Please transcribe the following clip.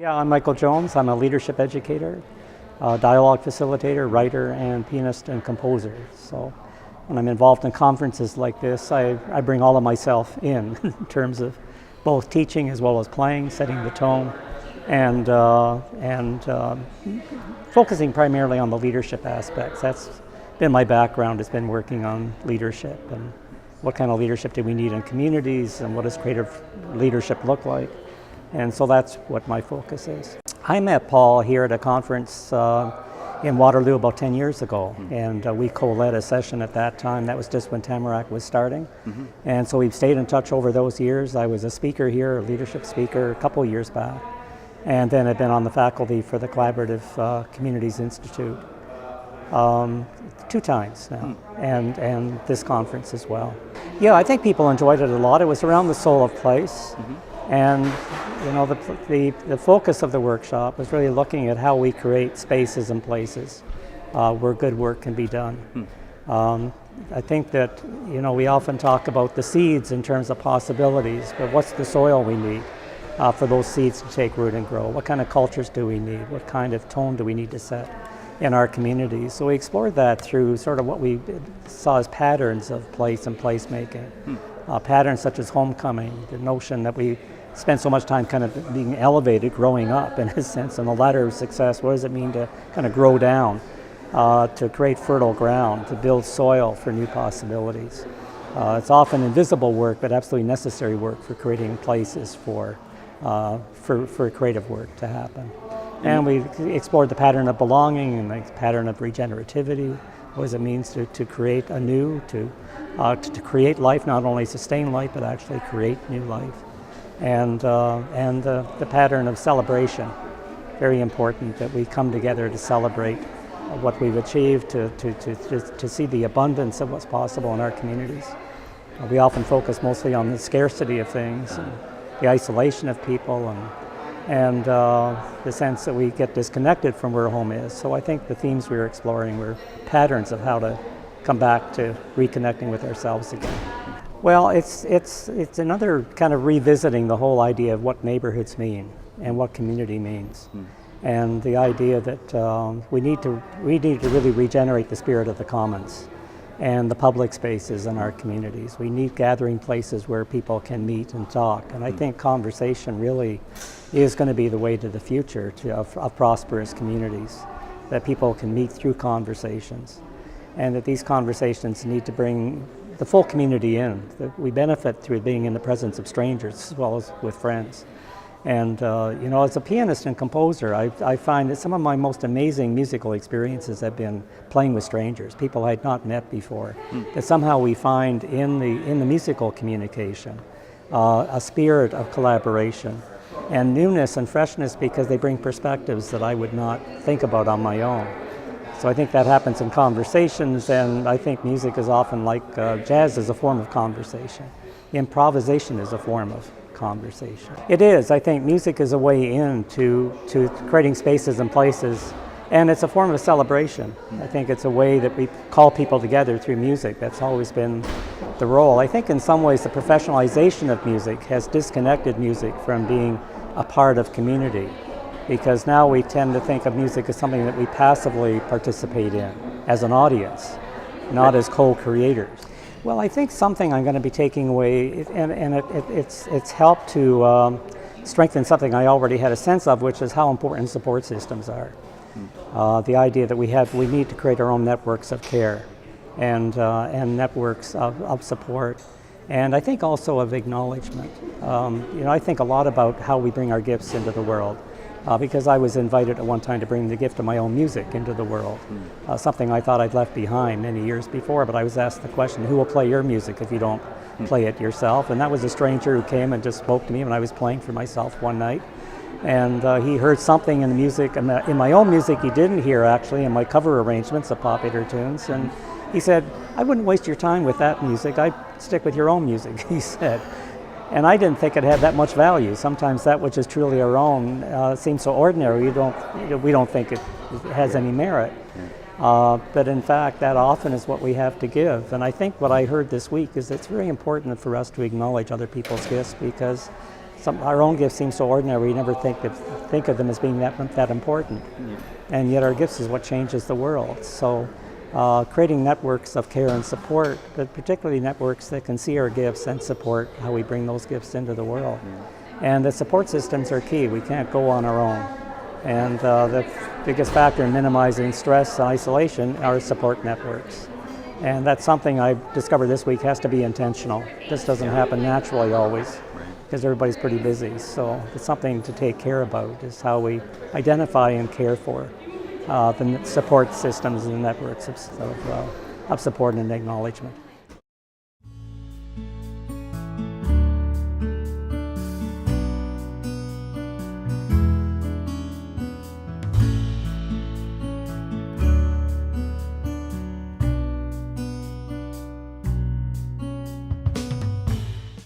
Yeah, I'm Michael Jones. I'm a leadership educator, dialogue facilitator, writer, and pianist and composer. So when I'm involved in conferences like this, I bring all of myself in terms of both teaching as well as playing, setting the tone, and focusing primarily on the leadership aspects. That's been my background, has been working on leadership and what kind of leadership do we need in communities and what does creative leadership look like. And so that's what my focus is. I met Paul here at a conference in Waterloo about 10 years ago, and we co-led a session at that time. That was just when Tamarack was starting. And so we've stayed in touch over those years. I was a speaker here, a leadership speaker, a couple years back. And then I've been on the faculty for the Collaborative Communities Institute 2 times now, and this conference as well. Yeah, I think people enjoyed it a lot. It was around the soul of place. And you know, the focus of the workshop was really looking at how we create spaces and places where good work can be done. I think that, you know, we often talk about the seeds in terms of possibilities, but what's the soil we need for those seeds to take root and grow? What kind of cultures do we need? What kind of tone do we need to set in our communities? So we explored that through sort of what we saw as patterns of place and placemaking. Patterns such as homecoming, the notion that we spend so much time kind of being elevated, growing up in a sense, and the ladder of success. What does it mean to kind of grow down, to create fertile ground, to build soil for new possibilities? It's often invisible work, but absolutely necessary work for creating places for creative work to happen. And we explored the pattern of belonging and the pattern of regenerativity. What does it mean to create anew, to create life, not only sustain life, but actually create new life. And the pattern of celebration, very important that we come together to celebrate what we've achieved, to see the abundance of what's possible in our communities. We often focus mostly on the scarcity of things, and the isolation of people, and the sense that we get disconnected from where home is. So I think the themes we were exploring were patterns of how to come back to reconnecting with ourselves again. Well, it's another kind of revisiting the whole idea of what neighborhoods mean and what community means, and the idea that we need to really regenerate the spirit of the commons and the public spaces in our communities. We need gathering places where people can meet and talk, and I think conversation really is going to be the way to the future of prosperous communities, that people can meet through conversations, and that these conversations need to bring the full community in, that we benefit through being in the presence of strangers as well as with friends. And you know, as a pianist and composer, I find that some of my most amazing musical experiences have been playing with strangers, people I had not met before. That somehow we find in the musical communication a spirit of collaboration and newness and freshness, because they bring perspectives that I would not think about on my own. So I think that happens in conversations, and I think music is often like jazz is a form of conversation. Improvisation is a form of conversation. It is. I think music is a way in to creating spaces and places, and it's a form of celebration. I think it's a way that we call people together through music. That's always been the role. I think in some ways the professionalization of music has disconnected music from being a part of community, because now we tend to think of music as something that we passively participate in as an audience, not as co-creators. Well, I think something I'm going to be taking away, and it's helped to strengthen something I already had a sense of, which is how important support systems are. The idea that we need to create our own networks of care and networks of support, and I think also of acknowledgement. You know, I think a lot about how we bring our gifts into the world. Because I was invited at one time to bring the gift of my own music into the world, something I thought I'd left behind many years before, but I was asked the question, who will play your music if you don't play it yourself? And that was a stranger who came and just spoke to me when I was playing for myself one night. And he heard something in the music, in my own music he didn't hear actually, in my cover arrangements of popular tunes, and he said, I wouldn't waste your time with that music, I'd stick with your own music, he said. And I didn't think it had that much value. Sometimes that which is truly our own seems so ordinary, we don't think it has any merit. But in fact, that often is what we have to give. And I think what I heard this week is it's very important for us to acknowledge other people's gifts, because our own gifts seem so ordinary. We never think of them as being that important. Yeah. And yet our gifts is what changes the world. So creating networks of care and support, but particularly networks that can see our gifts and support how we bring those gifts into the world. And the support systems are key. We can't go on our own. And the biggest factor in minimizing stress and isolation are support networks. And that's something I discovered this week has to be intentional. This doesn't happen naturally always, because everybody's pretty busy. So it's something to take care about, is how we identify and care for the support systems and networks of support and acknowledgement.